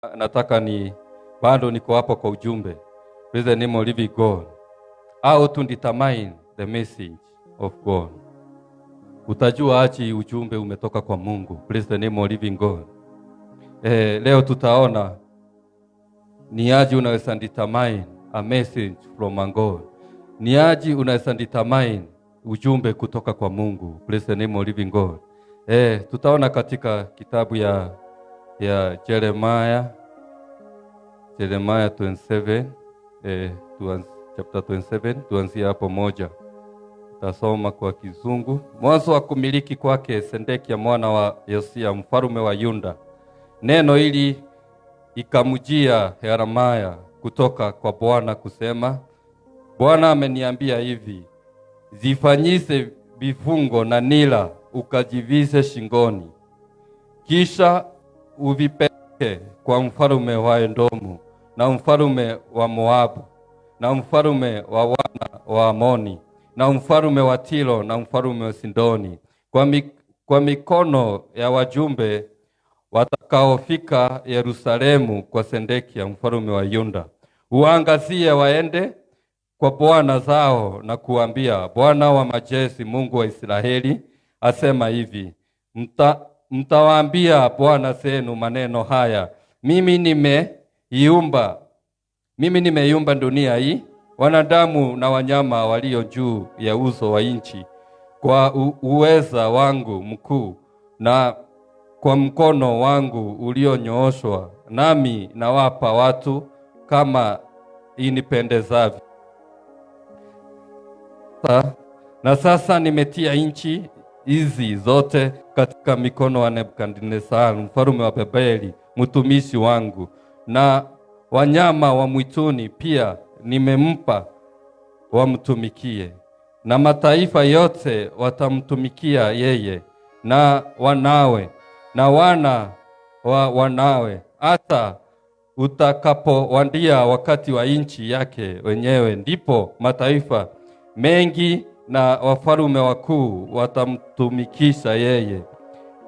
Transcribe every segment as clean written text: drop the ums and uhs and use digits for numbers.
nataka bado niko hapo kwa ujumbe. Praise the name of living God. How to determine the message of God. Utajua achi ujumbe umetoka kwa Mungu. Praise the name of living God. Leo tutaona ni aje unaweza determine a message from God. Ni aje unaweza determine ujumbe kutoka kwa Mungu. Praise the name of living God. Tutaona katika kitabu ya Jeremiah 27, chapter 27, tuanzie hapo moja. Tasoma kwa Kizungu. Mwanzo wa kumiliki kwake Sedekia mwana wa Yosia mfalme wa Yuda. Neno hili ikamjia Yeremia kutoka kwa Bwana kusema, Bwana ameniambia hivi, zifanyise vifungo na nila ukajivise shingoni. Kisha uvipeleke kwa mfalme wa Edomu na mfalme wa Moabu na mfalme wa wana wa Amoni na mfalme wa Tiro na mfalme wa Sidoni kwa mikono ya wajumbe watakaofika Yerusalemu kwa Sedekia mfalme wa Yuda. Uangazie waende kwa bwana zao na kuambia, Bwana wa majeshi Mungu wa Israeli asema hivi, mtawaambia bwana zenu maneno haya, mimi nimeiumba dunia hii, wanadamu na wanyama walio juu ya uso wa nchi, kwa uweza wangu mkuu na kwa mkono wangu ulionyooshwa, nami nawapa watu kama inipendezavyo. Na sasa nimetia nchi hizi zote katika mikono wa Nebukadnezar mfalme wa Babeli mtumishi wangu, na wanyama wa mwituni pia nimempa wamtumikie, na mataifa yote watamtumikia yeye na wanawe na wana wa wanawe, hata utakapowandia wakati wa nchi yake wenyewe, ndipo mataifa mengi na wafalme wakuu watamtumikisha yeye.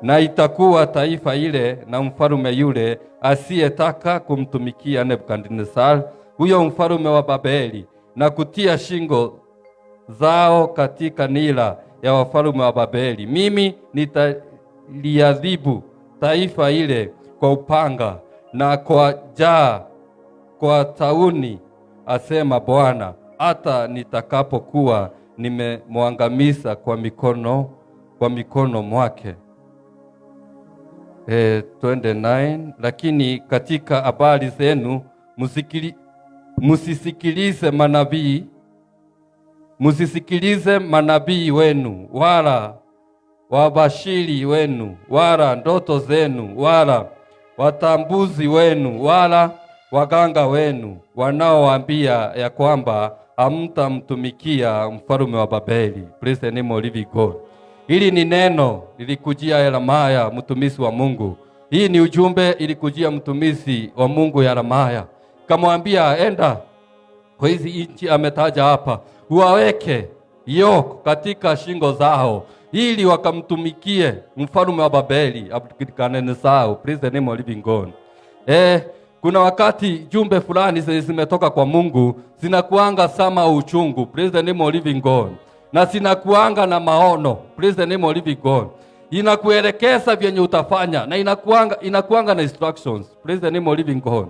Na itakuwa taifa ile na mfalme yule asiyetaka kumtumikia Nebukadnezar huyo mfalme wa Babeli, na kutia shingo zao katika nira ya wafalme wa Babeli, mimi nitaliadhibu taifa ile kwa upanga na kwa njaa, kwa tauni, asema Bwana, hata nitakapokuwa nimemwangamiza kwa mikono mwake. 29. Lakini katika habari zenu musisikilize manabii wenu, wala wabashiri wenu, wala ndoto zenu, wala watambuzi wenu, wala waganga wenu, wanaowaambia ya kwamba hamtamtumikia mfalme wa Babeli. Praise the name of living God. Hili ni neno lilikujia Yeremia mtumishi wa Mungu. Hii ni ujumbe ilikujia mtumishi wa Mungu Yeremia. Kamwambia, enda kwa hizi nchi ametaja hapa, uwaweke yoke katika shingo zao ili wakamtumikie mfalme wa Babeli Nebukadnezar. Praise the name of living God. Kuna wakati jumbe fulani zimetoka kwa Mungu zinakuanga sama uchungu. Praise the name of living God. Na zinakuanga na maono. Praise the name of living God. Inakuelekeza vyenye utafanya na inakuanga na instructions. Praise the name of living God.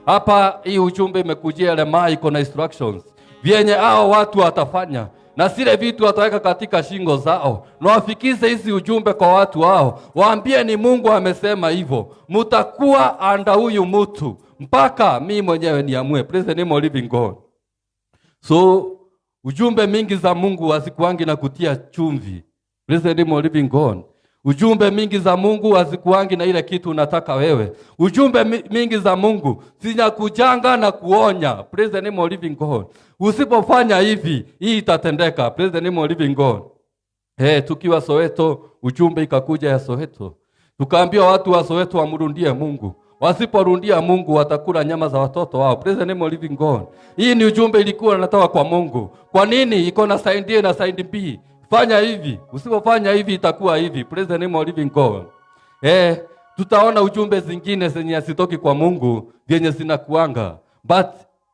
Hapa hii ujumbe imekujia Yeremia, iko na instructions vyenye hao watu watafanya, na zile vitu wataweka katika shingo zao, na wafikize hizi ujumbe kwa watu wao, waambie ni Mungu amesema hivyo, mtakuwa anda huyu mtu mpaka mimi mwenyewe niamue. Praise the name of living God. So ujumbe mingi za Mungu hazikuangi na kutia chumvi. Praise the name of living God. Ujumbe mingi za Mungu hazikuangi na ile kitu unataka wewe. Ujumbe mingi za Mungu zinakujanga na kuonya. Praise the name of living God. Usipofanya hivi, hii itatendeka. Praise the name of living God. Tukiwa Soweto, ujumbe ikakuja ya Soweto. Tukaambia watu wa Soweto wamrudie Mungu. Wasiporundia Mungu watakula nyama za watoto wao. Praise the name of living God. Hii ni ujumbe ilikuwa inatoka kwa Mungu. Kwa nini? Iko na side A na side B. Fanya hivi. Usipofanya hivi itakuwa hivi. Praise the name of living God. Tutaona ujumbe zingine zenye asitoki kwa Mungu vyenye zinakuanga. But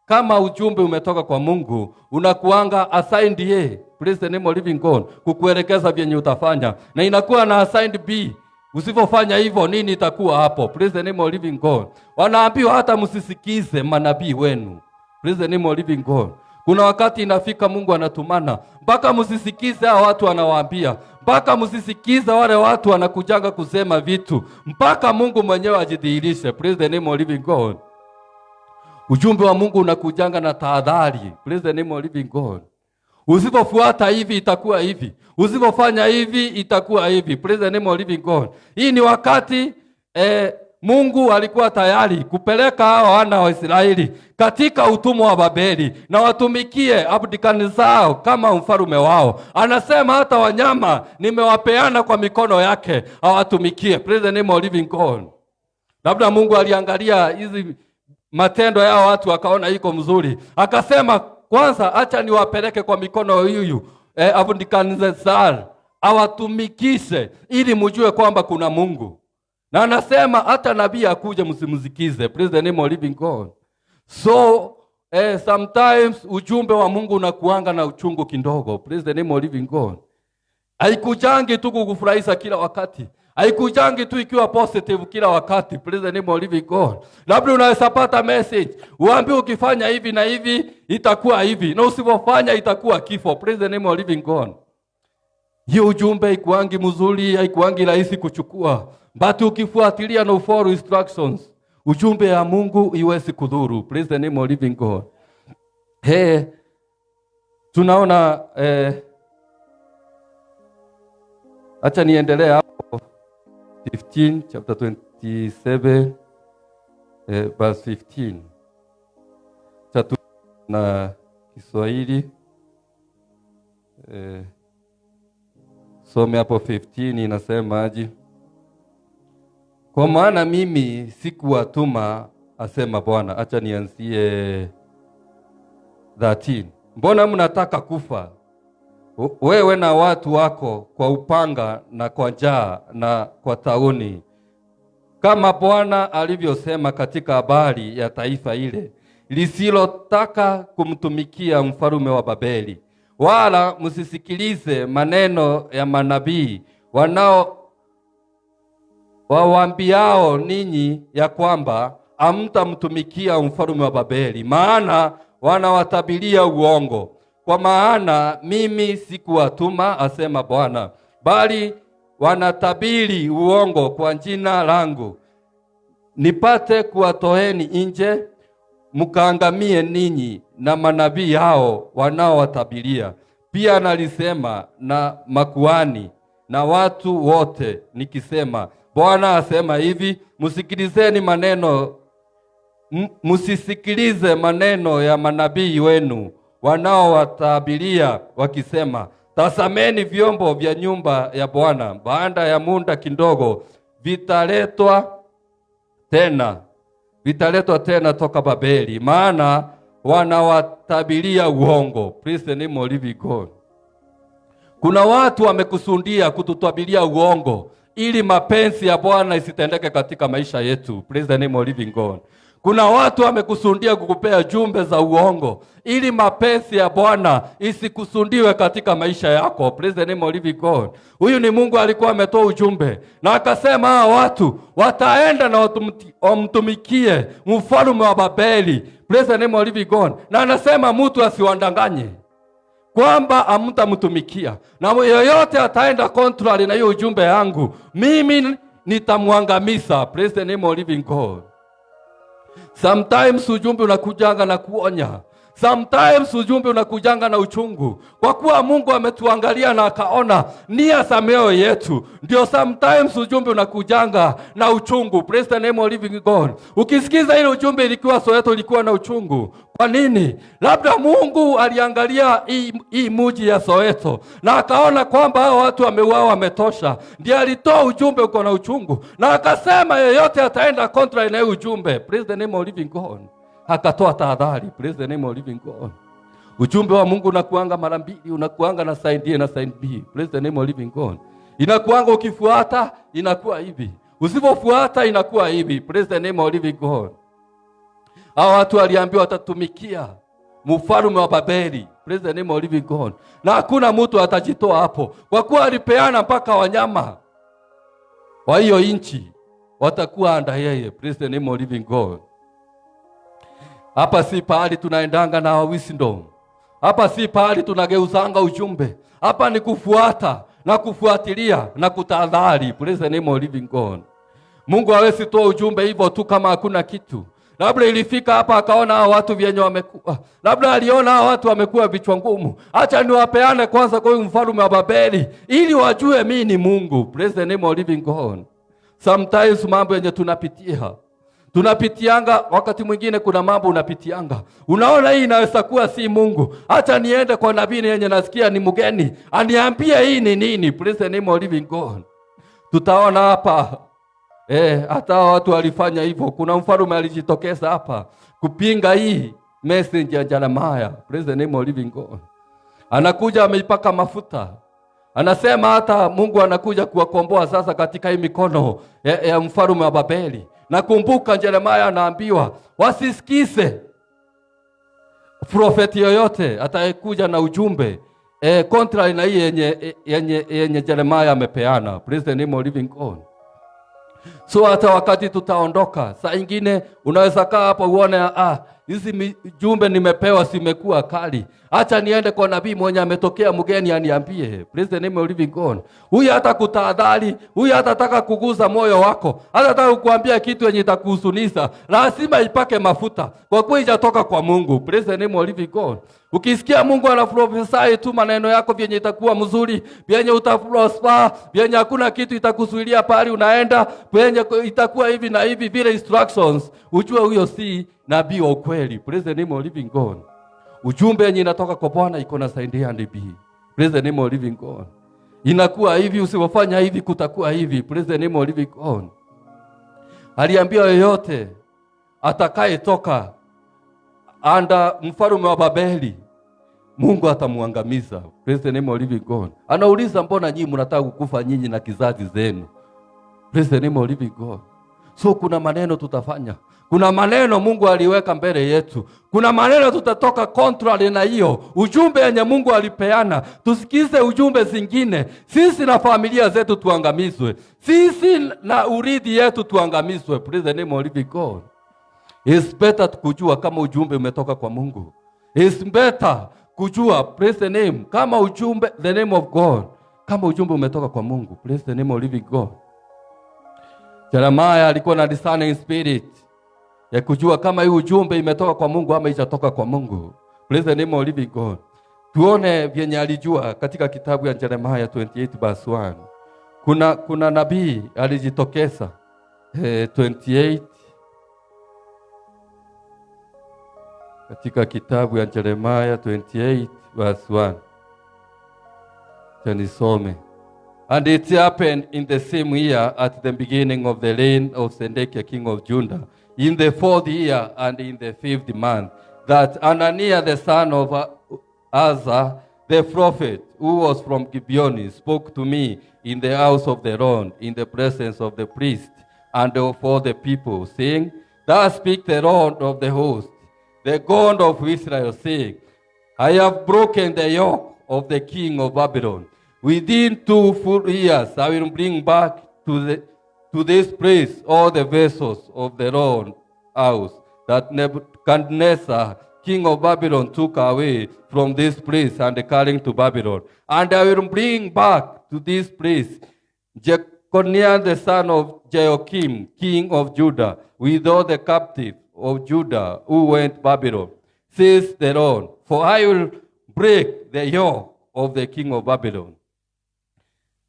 kama ujumbe umetoka kwa Mungu, unakuanga assigned A, praise the name of living God, kukuelekeza vyenye utafanya. Na inakuwa na assigned B. Usipofanya hivyo nini itakuwa hapo? Praise the name of living God. Wanaambiwa hata msisikize manabii wenu. Praise the name of living God. Kuna wakati inafika Mungu anatumana, mpaka msisikize hao watu anawaambia, mpaka msisikize wale watu wanakujanga kusema vitu, mpaka Mungu mwenyewe ajidhihirishe. Praise the name of living God. Ujumbe wa Mungu unakujanga na tahadhari. Praise the name of living God. Usipofuata hivi itakuwa hivi. Usipofanya hivi itakuwa hivi. Praise the name of living God. Hii ni wakati Mungu alikuwa tayari kupeleka hao wana wa Israeli katika utumwa wa Babeli na watumikie abdikani zao kama mfarume wao. Anasema hata wanyama nimewapeana kwa mikono yake awatumikie. Praise the name of living God. Labda Mungu aliangalia hizi matendo yao watu akaona iko mzuri. Akasema kwanza acha niwapeleke kwa mikono huyu abdikani zao awatumikishe ili mjue kwamba kuna Mungu. Na anasema hata nabii akuje msimsikize. Praise the name of living God. So sometimes ujumbe wa Mungu unakuanga na uchungu kidogo. Praise the name of living God. Haikujangi tu kukufurahisha kila wakati. Haikujangi tu ikiwa positive kila wakati. Praise the name of living God. Labda unaweza pata message, uambiwe ukifanya hivi na hivi itakuwa hivi, na usipofanya itakuwa kifo. Praise the name of living God. Hiyo ujumbe haikuangi mzuri, haikuangi rahisi kuchukua. But ukifuatilia na ufollow instructions, ujumbe ya Mungu iwezi kudhuru. Praise the name of living God. Tunaona acha niendelee hapo 15 chapter 27 verse 15. Chatu na Kiswahili some hapo 15 inasema aje? Kwa maana mimi sikuwatuma asema Bwana. Acha nianzie 13. Mbona mnataka kufa wewe na watu wako kwa upanga na kwa njaa na kwa tauni, kama Bwana alivyosema katika habari ya taifa ile lisilotaka kumtumikia mfarume wa Babeli. Wala msisikilize maneno ya manabii wawaambiao ninyi ya kwamba hamtamtumikia mfarume wa Babeli, maana wanawatabiria uongo. Kwa maana mimi sikuwatuma asema Bwana, bali wanatabiri uongo kwa jina langu, nipate kuwatoeni nje mkaangamie ninyi na manabii hao wanaowatabiria. Pia nalisema na makuhani na watu wote nikisema, Bwana asema hivi, msisikilize maneno ya manabii wenu wanaowatabiria wakisema, tazameni vyombo vya nyumba ya Bwana baada ya muda kidogo vitaletwa tena toka Babeli, maana wanawatabiria uongo. Praise the name of living God. Kuna watu wamekusudia kututabiria uongo ili mapenzi ya Bwana isitendeke katika maisha yetu. Praise the name of living God. Kuna watu wamekusudia kukupea jumbe za uongo ili mapenzi ya Bwana isikusundiwe katika maisha yako. Praise the name of living God. Huyu ni Mungu alikuwa ametoa ujumbe na akasema hawa watu wataenda na wamtumikie mfalme wa Babeli. Praise the name of living God. Na anasema mtu asiwadanganye kwamba hamtamtumikia, na yoyote ataenda contrary na hiyo ujumbe yangu mimi nitamwangamiza. Praise the name of living God. Sometimes ujumbe unakujanga na kuonya. Sometimes ujumbe unakujanga na uchungu. Kwa kuwa Mungu ametuangalia na akaona nia za mioyo yetu, ndio sometimes ujumbe unakujanga na uchungu. Praise the name of living God. Ukisikiza ile ujumbe ilikuwa Soweto ilikuwa na uchungu. Kwa nini? Labda Mungu aliangalia hii mji ya Soweto na akaona kwamba hao watu wameuawa wametosha. Ndiye alitoa ujumbe uko na uchungu. Na akasema yeyote ataenda contrary na ujumbe. Praise the name of living God. Akatoa tahadhari. Praise the name of living God. Ujumbe wa Mungu unakuanga mara mbili, unakuanga na side A na side B. Praise the name of living God. Inakuanga ukifuata inakuwa hivi. Usipofuata inakuwa hivi. Praise the name of living God. Hao watu waliambiwa watatumikia mfalme wa Babeli. Praise the name of living God. Na hakuna mtu atajitoa hapo, kwa kuwa alipeana mpaka wanyama wa hiyo inchi watakuwa anda yeye. Praise the name of living God. Hapa si pahali tunaendanga na wisdom. Hapa si pahali tunageuzanga ujumbe. Hapa ni kufuata na kufuatilia na kutahadhari. Praise the name of living God. Mungu hawezi toa ujumbe hivyo tu kama hakuna kitu. Labda ilifika hapa akaona hao watu vyenye wamekuwa. Labda aliona hao watu wamekuwa vichwa ngumu. Acha niwapeane kwanza kwa mfalme wa Babeli ili wajue mimi ni Mungu. Praise the name of living God. Sometimes mambo yenye tunapitianga wakati mwingine kuna mambo unapitianga. Unaona hii inaweza kuwa si Mungu. Acha niende kwa nabii yenye nasikia ni mgeni. Aniambie hii ni nini. Praise the name of living God. Tutaona hapa hata watu walifanya hivyo. Kuna mfalme alijitokeza hapa kupinga hii message ya Jeremiah. Praise the name of living God. Anakuja ameipaka mafuta. Anasema hata Mungu anakuja kuwakomboa sasa katika hii mikono ya mfalme wa Babeli. Nakumbuka Jeremiah anaambiwa wasisikize profeti yoyote atayekuja na ujumbe contrary na hii yenye Jeremiah amepeana. Praise the name of living God. So hata wakati tutaondoka, saa ingine unaweza kaa hapa uone hizi jumbe nimepewa simekuwa kali. Acha niende kwa nabii mwenye ametokea mgeni aniambie. Praise the name of living God. Huyu hata kutahadhari, huyu hatataka kuguza moyo wako, hatataka kukuambia kitu yenye itakuhuzunisha. Lazima ipake mafuta kwa kuwa haijatoka kwa Mungu. Praise the name of living God. Ukisikia Mungu anaprofesai tu maneno yako vyenye itakuwa mzuri, vyenye utaprosper, vyenye hakuna kitu itakuzuilia pale unaenda, vyenye itakuwa hivi na hivi vile instructions, ujue huyo si nabii wa ukweli. Praise the name of living God. Ujumbe yenye inatoka kwa Bwana iko na saidia nabii. Praise the name of living God. Inakuwa hivi, usipofanya hivi kutakuwa hivi. Praise the name of living God. Aliambia yoyote atakaye toka anda mfalme wa Babeli, Mungu atamuangamiza. Praise the name of living God. Anauliza mbona nyinyi mnataka kukufa nyinyi na kizazi zenu? Praise the name of living God. So kuna maneno tutafanya. Kuna maneno Mungu aliweka mbele yetu. Kuna maneno tutatoka contrary na hiyo ujumbe yenye Mungu alipeana. Tusikize ujumbe zingine. Sisi na familia zetu tuangamizwe. Sisi na urithi yetu tuangamizwe. Praise the name of living God. It's better kujua kama ujumbe umetoka kwa Mungu. It's better kujua, praise the name, kama ujumbe, the name of God, kama ujumbe umetoka kwa Mungu. Praise the name of living God. Jeremiah alikuwa na discerning spirit ya kujua kama hii ujumbe imetoka kwa Mungu ama haijatoka kwa Mungu. Praise the name of living God. Tuone vyenye alijua katika kitabu ya Jeremiah 28 verse 1. Kuna nabii alijitokeza 28 katika kitabu ya Jeremiah 28 verse 1. Tanisome. And it happened in the same year at the beginning of the reign of Zedekiah king of Judah, in the 4th year and in the 5th month, that Ananiah the son of Azza the prophet, who was from Gibeon, spoke to me in the house of the Lord, in the presence of the priest and of all the people, saying, Thus speak the Lord of the host, the God of Israel, saying, I have broken the yoke of the king of Babylon. Within 2 full years I will bring back to this place all the vessels of the Lord's house that Nebuchadnezzar, king of Babylon, took away from this place and carried to Babylon. And I will bring back to this place Jeconiah the son of Jehoiakim, king of Judah, with all the captives of Judah who went to Babylon, says the Lord, for I will break the yoke of the king of Babylon.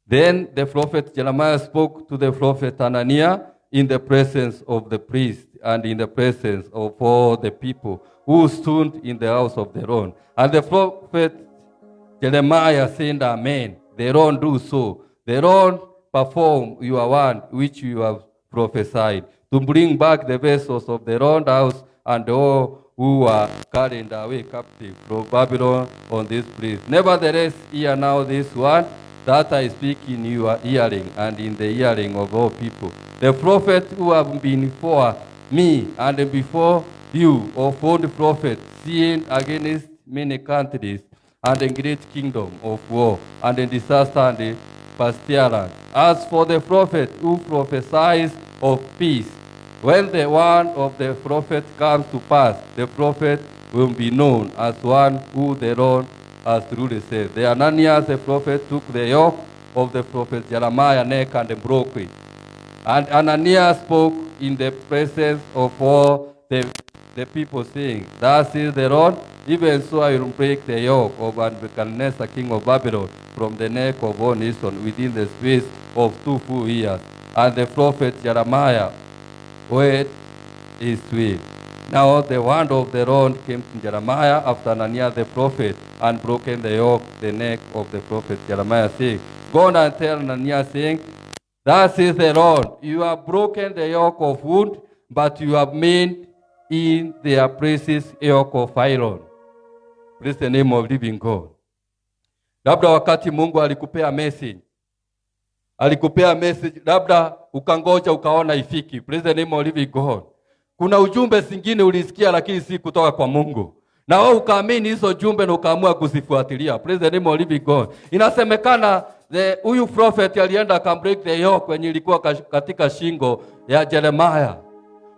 Then the prophet Jeremiah spoke to the prophet Ananiah in the presence of the priest and in the presence of all the people who stood in the house of the Lord. And the prophet Jeremiah said, Amen. The Lord do so. The Lord perform your word which you have prophesied, to bring back the vessels of the Lord's house and all who are carried away captive from Babylon on this place. Nevertheless, hear now this word that I speak in your hearing and in the hearing of all people. The prophets who have been before me and before you, of old prophets, sinned against many countries and a great kingdom of war and a disaster and a pestilence. As for the prophet who prophesies of peace, when the one of the prophets comes to pass, the prophet will be known as one who the Lord has truly said. The Ananias the prophet took the yoke of the prophet Jeremiah's neck and broke it. And Ananias spoke in the presence of all the people, saying, Thus says the Lord, even so I will break the yoke of Nebuchadnezzar king of Babylon from the neck of all nations within the space of 2 full years. And the prophet Jeremiah went his way. Now the word of the Lord came to Jeremiah after Ananias the prophet and broken the yoke, the neck of the prophet Jeremiah, saying, Go and tell Ananias, saying, Thus says the Lord, you have broken the yoke of wood, but you have made in their places yoke of iron. Praise the name of living God. Labda wakati Mungu alikupea message, labda ukangoja ukaona ifiki. Praise the name of living God. Kuna ujumbe zingine ulisikia lakini si kutoka kwa Mungu, na wewe ukaamini hizo jumbe na ukaamua kuzifuatilia. Praise the name of living God. Inasemekana huyu prophet alienda akambreak the yoke wenye ilikuwa katika shingo ya Jeremiah.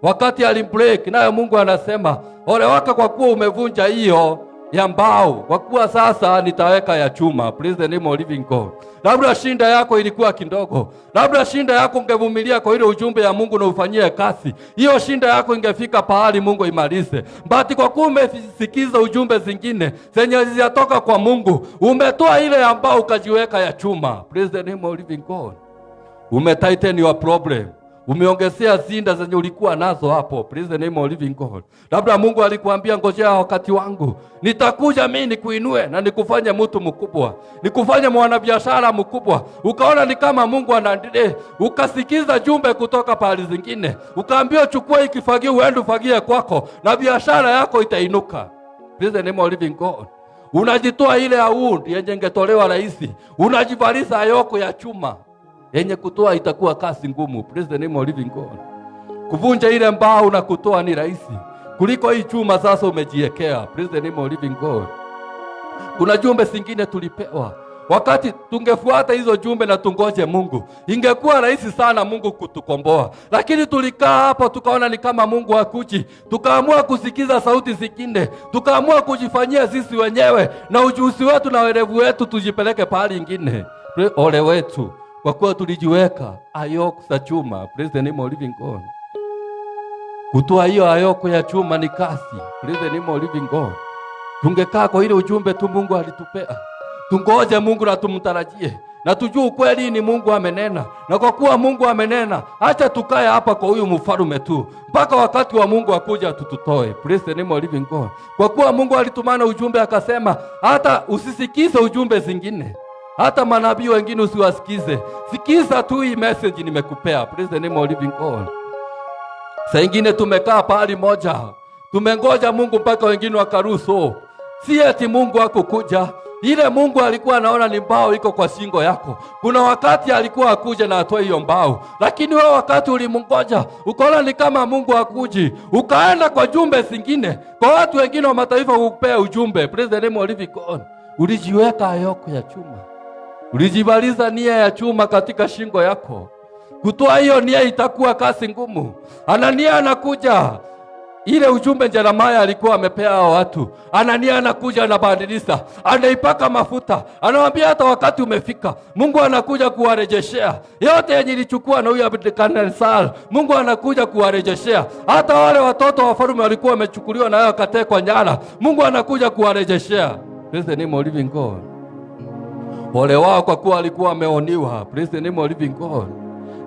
Wakati alimbreak, naye Mungu anasema, ole wako kwa kuwa umevunja hiyo ya mbao, kwa kuwa sasa nitaweka ya chuma. Praise the name of living God. Labda shinda yako ilikuwa kidogo, labda shinda yako ungevumilia kwa ile ujumbe ya Mungu na ufanyie kazi, hiyo shinda yako ingefika pahali Mungu imalize. But kwa kuwa umesikiza ujumbe zingine zenye ziyatoka kwa Mungu, umetoa ile ambao ukajiweka ya chuma. Praise the name of living God. Umetighten your problem, umeongezea zinda zenye ulikuwa nazo hapo. Praise the name of living God. Labda Mungu alikuambia ngojea wakati wangu, nitakuja mimi nikuinue na nikufanye mtu mkubwa, nikufanye mwanabiashara mkubwa. Ukaona ni kama Mungu anaendelea, ukasikiza jumbe kutoka pahali zingine, ukaambiwa chukua ikifagio uende ufagie kwako na biashara yako itainuka. Praise the name of living God. Unajitoa ile aundi yenye ingetolewa rahisi, unajivaliza yoko ya chuma yenye kutoa itakuwa kazi ngumu. Praise the name of living God. Kuvunja ile mbao na kutoa ni rahisi kuliko hii chuma sasa umejiwekea. Praise the name of living God. Kuna jumbe zingine tulipewa, wakati tungefuata hizo jumbe na tungoje Mungu, ingekuwa rahisi sana Mungu kutukomboa. Lakini tulikaa hapa tukaona ni kama Mungu hakuji, tukaamua kusikiza sauti zingine, tukaamua kujifanyia sisi wenyewe na ujuzi wetu na werevu wetu tujipeleke pahali ingine. Ole wetu kwa kuwa tulijiweka ayoko za chuma. Praise the name of living God. Kutoa hiyo ayoko ya chuma ni kasi. Praise the name of living God. Tungekaa kwa ile ujumbe tu Mungu alitupea, tungoje Mungu na tumtarajie na tujue ukweli ni Mungu amenena. Na kwa kuwa Mungu amenena, acha tukae hapa kwa huyu mfalme tu mpaka wakati wa Mungu akuja tututoe. Praise the name of living God. Kwa kuwa Mungu alitumana ujumbe akasema, hata usisikize ujumbe zingine, hata manabii wengine usiwasikize, sikiza tu hii message nimekupea. Praise the name of living God. Saa ingine tumekaa pahali moja, tumengoja Mungu mpaka wengine wakaruhusu. Si eti Mungu hakukuja, ile Mungu alikuwa anaona ni mbao iko kwa shingo yako. Kuna wakati alikuwa akuja na atoe hiyo mbao, lakini wewe wakati ulimngoja ukaona ni kama Mungu hakuji, ukaenda kwa jumbe zingine, kwa watu wengine wa mataifa kukupea ujumbe. Praise the name of living God. Ulijiweka ayoko ya chuma, ulijibaliza nia ya chuma katika shingo yako. Kutoa hiyo nia itakuwa kazi ngumu. Anania anakuja, ile ujumbe Jeremiah alikuwa amepea watu, Anania anakuja anabadilisha, anaipaka mafuta, anawaambia hata wakati umefika. Mungu anakuja kuwarejeshea yote yenye ilichukua na huyu Nebukadnezar. Mungu anakuja kuwarejeshea hata wale watoto wa wafalme walikuwa wamechukuliwa na wao wakatekwa nyara. Mungu anakuja kuwarejeshea. Praise the name of living God. Ole wao kwa kuwa alikuwa ameoniwa. Praise the name of living God.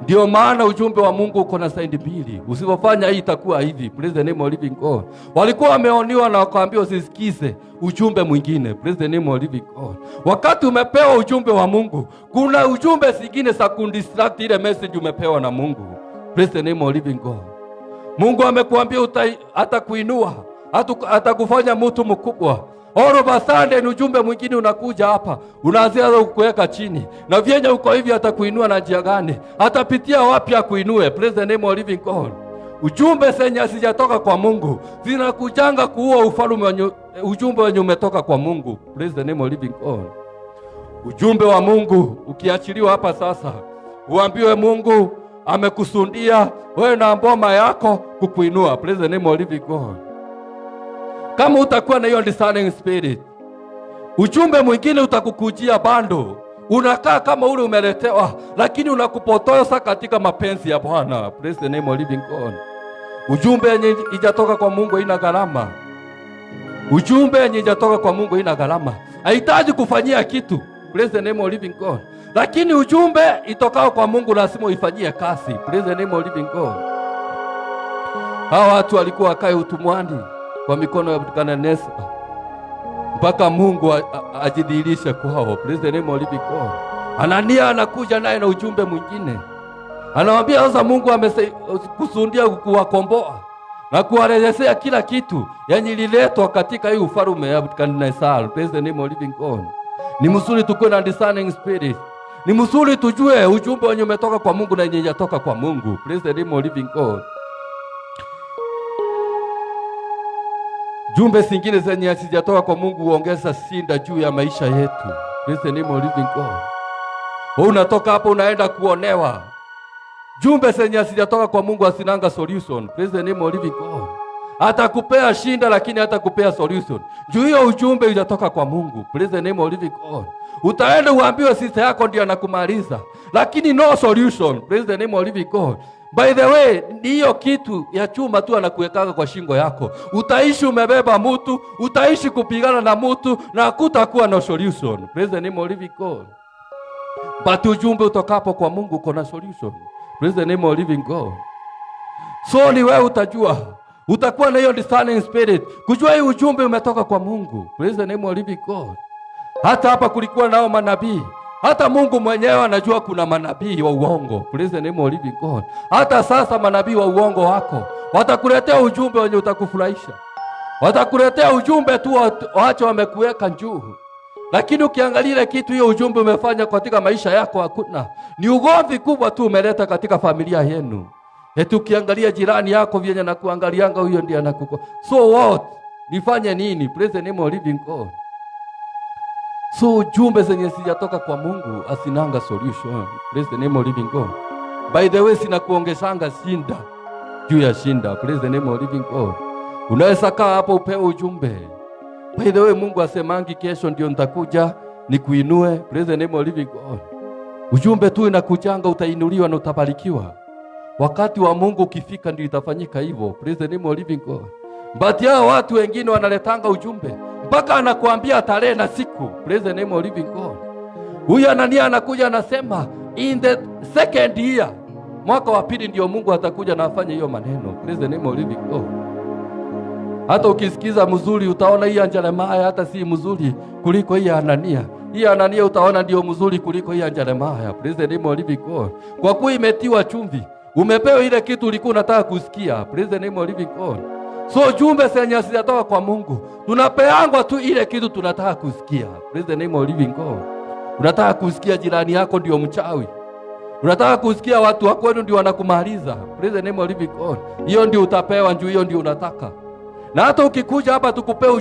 Ndio maana ujumbe wa Mungu uko na side mbili. Usipofanya hii itakuwa hivi. Praise the name of living God. Walikuwa wameoniwa na wakaambiwa usisikize ujumbe mwingine. Praise the name of living God. Wakati umepewa ujumbe wa Mungu, kuna ujumbe zingine za kundistract ile message umepewa na Mungu. Praise the name of living God. Mungu amekuambia atakuinua, atakufanya mtu mkubwa. Oroba Sunday ni ujumbe mwingine unakuja hapa, unaanza kukuweka chini. Na vyenye uko hivi atakuinua na njia gani? Atapitia wapi akuinue? Praise the name of living God. Ujumbe zenye sijatoka kwa Mungu zinakujanga kuua ufalme, ujumbe wenye umetoka kwa Mungu. Praise the name of living God. Ujumbe wa Mungu ukiachiliwa hapa sasa, uambiwe Mungu amekusundia wewe na mboma yako kukuinua. Praise the name of living God. Kama utakuwa na hiyo discerning spirit, ujumbe mwingine utakukujia bando, unakaa kama ule umeletewa, lakini unakupotosa katika mapenzi ya Bwana. Praise the name of living God. Ujumbe yenye ijatoka kwa Mungu ina gharama. Ujumbe yenye ijatoka kwa Mungu ina gharama, haihitaji kufanyia kitu. Praise the name of living God. Lakini ujumbe itokao kwa Mungu lazima uifanyie kazi. Praise the name of living God. Hawa watu walikuwa wakae utumwani kwa mikono ya Nebukadneza mpaka Mungu ajidhihirishe kwao. Praise the name of living God. Anania anakuja naye na ujumbe mwingine, anawaambia sasa Mungu amekusudia kuwakomboa na kuwarejeshea kila kitu yenye ililetwa katika hii ufalme ya Nebukadneza. Praise the name of living God. Ni mzuri tukue na discerning spirit. Ni mzuri tujue ujumbe wenye umetoka kwa Mungu na yenye hajatoka kwa Mungu. Praise the name of living God. Jumbe zingine zenye hazijatoka kwa Mungu huongeza shinda juu ya maisha yetu. Praise the name of living God. Unatoka hapo unaenda kuonewa. Jumbe zenye hazijatoka kwa Mungu hazinanga solution. Praise the name of living God. Atakupea shinda lakini hatakupea solution. Juu hiyo ujumbe unatoka kwa Mungu. Praise the name of living God. Utaenda uambiwe sister yako ndiye anakumaliza, lakini no solution. Praise the name of living God. By the way, hiyo kitu ya chuma tu anakuwekanga kwa shingo yako. Utaishi umebeba mtu, utaishi kupigana na mtu na hakutakuwa no solution. Praise the name of living God. But ujumbe utokapo kwa Mungu kuna solution. Praise the name of living God. So ni wewe utajua. Utakuwa na hiyo discerning spirit kujua hii ujumbe umetoka kwa Mungu. Praise the name of living God. Hata hapa kulikuwa nao manabii. Hata Mungu mwenyewe anajua kuna manabii wa uongo. Praise the name of living God. Hata sasa manabii wa uongo wako watakuletea ujumbe wenye utakufurahisha. Watakuletea ujumbe tu waacho wamekuweka juu. Lakini ukiangalia ile kitu hiyo ujumbe umefanya katika maisha yako hakuna. Ni ugomvi kubwa tu umeleta katika familia yenu. Eti ukiangalia jirani yako vyenye na kuangalianga huyo ndiye anakuko. So what? Nifanye nini? Praise the name of living God. So jumbe zenye sijatoka kwa Mungu asinanga solution. Praise the name of living God. By the way, sina kuongezanga shinda juu ya shinda. Praise the name of living God. Unaweza kaa hapo upewe ujumbe. By the way, Mungu asemangi kesho ndio nitakuja nikuinue. Praise the name of living God. Ujumbe tu inakujanga utainuliwa na utabarikiwa. Wakati wa Mungu ukifika ndio itafanyika hivyo. Praise the name of living God. But hao watu wengine wanaletanga ujumbe mpaka anakuambia tarehe na siku. Praise the name of living God. Huyu Anania anakuja anasema in the second year, mwaka wa pili ndio Mungu atakuja na afanye hiyo maneno. Praise the name of living God. Hata ukisikiza mzuri utaona hii Jeremiah hata si mzuri kuliko hii Anania. Hii Anania utaona ndio mzuri kuliko hii Jeremiah. Praise the name of living God. Kwa kuwa imetiwa chumvi, umepewa ile kitu ulikuwa unataka kusikia. Praise the name of living God. So jumbe zenye zinatoka kwa Mungu tunapeangwa tu ile kitu tunataka kusikia. Praise the name of living God. Unataka kusikia jirani yako ndio mchawi, unataka kusikia watu wako wenu ndio wanakumaliza. Praise the name of living God. Hiyo ndio utapewa, njoo hiyo ndio unataka. Na hata ukikuja hapa tukupea